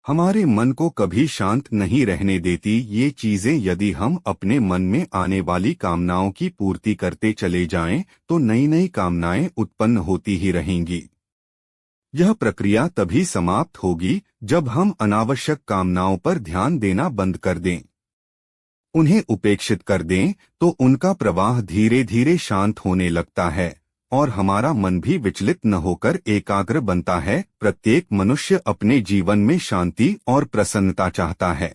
हमारे मन को कभी शांत नहीं रहने देती ये चीजें। यदि हम अपने मन में आने वाली कामनाओं की पूर्ति करते चले जाएं, तो नई नई कामनाएं उत्पन्न होती ही रहेंगी। यह प्रक्रिया तभी समाप्त होगी जब हम अनावश्यक कामनाओं पर ध्यान देना बंद कर दें, उन्हें उपेक्षित कर दें, तो उनका प्रवाह धीरे धीरे शांत होने लगता है और हमारा मन भी विचलित न होकर एकाग्र बनता है। प्रत्येक मनुष्य अपने जीवन में शांति और प्रसन्नता चाहता है।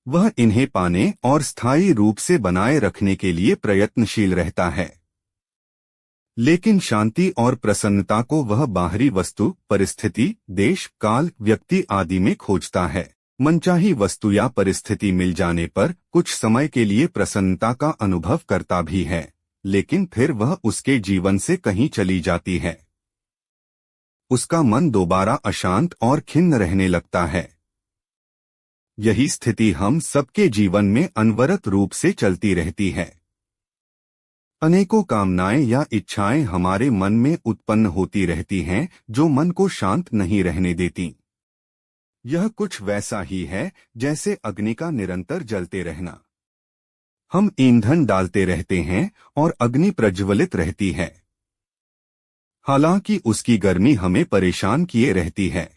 वह इन्हें पाने और स्थायी रूप से बनाए रखने के लिए प्रयत्नशील रहता है। लेकिन शांति और प्रसन्नता को वह बाहरी वस्तु, परिस्थिति, देश, काल, व्यक्ति आदि में खोजता है। मनचाही वस्तु या परिस्थिति मिल जाने पर कुछ समय के लिए प्रसन्नता का अनुभव करता भी है, लेकिन फिर वह उसके जीवन से कहीं चली जाती है। उसका मन दोबारा अशांत और खिन्न रहने लगता है। यही स्थिति हम सबके जीवन में अनवरत रूप से चलती रहती है। अनेकों कामनाएं या इच्छाएं हमारे मन में उत्पन्न होती रहती हैं, जो मन को शांत नहीं रहने देती। यह कुछ वैसा ही है जैसे अग्नि का निरंतर जलते रहना। हम ईंधन डालते रहते हैं और अग्नि प्रज्वलित रहती है, हालांकि उसकी गर्मी हमें परेशान किए रहती है।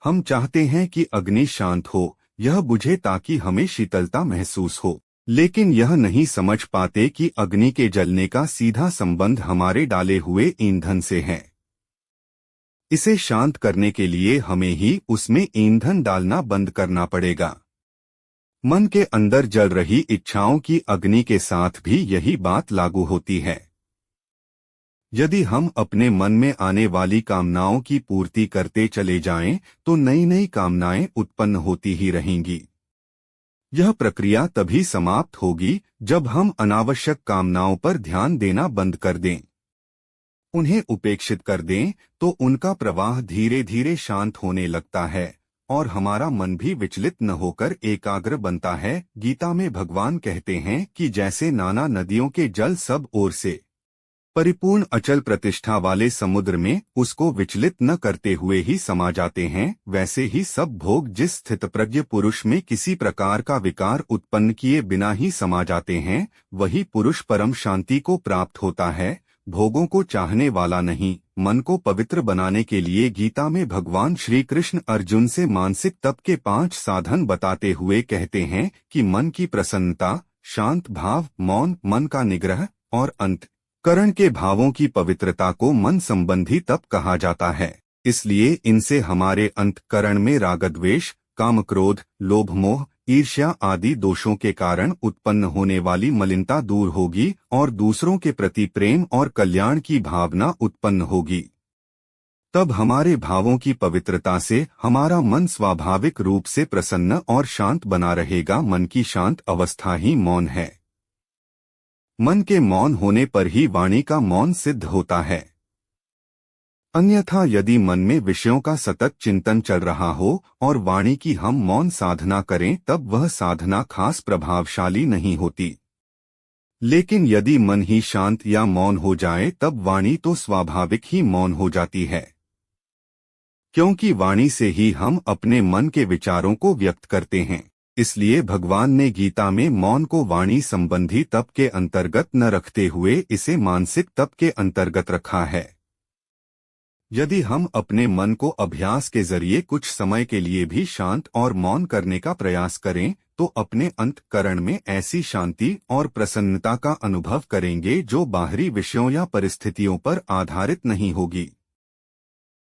हम चाहते हैं कि अग्नि शांत हो, यह बुझे ताकि हमें शीतलता महसूस हो, लेकिन यह नहीं समझ पाते कि अग्नि के जलने का सीधा संबंध हमारे डाले हुए ईंधन से है। इसे शांत करने के लिए हमें ही उसमें ईंधन डालना बंद करना पड़ेगा। मन के अंदर जल रही इच्छाओं की अग्नि के साथ भी यही बात लागू होती है। यदि हम अपने मन में आने वाली कामनाओं की पूर्ति करते चले जाएं, तो नई नई कामनाएं उत्पन्न होती ही रहेंगी। यह प्रक्रिया तभी समाप्त होगी जब हम अनावश्यक कामनाओं पर ध्यान देना बंद कर दें, उन्हें उपेक्षित कर दें, तो उनका प्रवाह धीरे धीरे शांत होने लगता है और हमारा मन भी विचलित न होकर एकाग्र बनता है। गीता में भगवान कहते हैं कि जैसे नाना नदियों के जल सब ओर से परिपूर्ण अचल प्रतिष्ठा वाले समुद्र में उसको विचलित न करते हुए ही समा जाते हैं, वैसे ही सब भोग जिस स्थितप्रज्ञ पुरुष में किसी प्रकार का विकार उत्पन्न किए बिना ही समा जाते हैं, वही पुरुष परम शांति को प्राप्त होता है। भोगों को चाहने वाला नहीं, मन को पवित्र बनाने के लिए गीता में भगवान श्री कृष्ण अर्जुन से मानसिक तप के 5 साधन बताते हुए कहते हैं कि मन की प्रसन्नता, शांत भाव, मौन, मन का निग्रह और अंतःकरण के भावों की पवित्रता को मन संबंधी तप कहा जाता है। इसलिए इनसे हमारे अंतःकरण में रागद्वेष, काम, क्रोध, लोभ, मोह, ईर्ष्या आदि दोषों के कारण उत्पन्न होने वाली मलिनता दूर होगी और दूसरों के प्रति प्रेम और कल्याण की भावना उत्पन्न होगी। तब हमारे भावों की पवित्रता से हमारा मन स्वाभाविक रूप से प्रसन्न और शांत बना रहेगा। मन की शांत अवस्था ही मौन है। मन के मौन होने पर ही वाणी का मौन सिद्ध होता है। अन्यथा यदि मन में विषयों का सतत चिंतन चल रहा हो और वाणी की हम मौन साधना करें, तब वह साधना खास प्रभावशाली नहीं होती। लेकिन यदि मन ही शांत या मौन हो जाए, तब वाणी तो स्वाभाविक ही मौन हो जाती है, क्योंकि वाणी से ही हम अपने मन के विचारों को व्यक्त करते हैं। इसलिए भगवान ने गीता में मौन को वाणी संबंधी तप के अंतर्गत न रखते हुए इसे मानसिक तप के अंतर्गत रखा है। यदि हम अपने मन को अभ्यास के जरिए कुछ समय के लिए भी शांत और मौन करने का प्रयास करें, तो अपने अंतःकरण में ऐसी शांति और प्रसन्नता का अनुभव करेंगे जो बाहरी विषयों या परिस्थितियों पर आधारित नहीं होगी।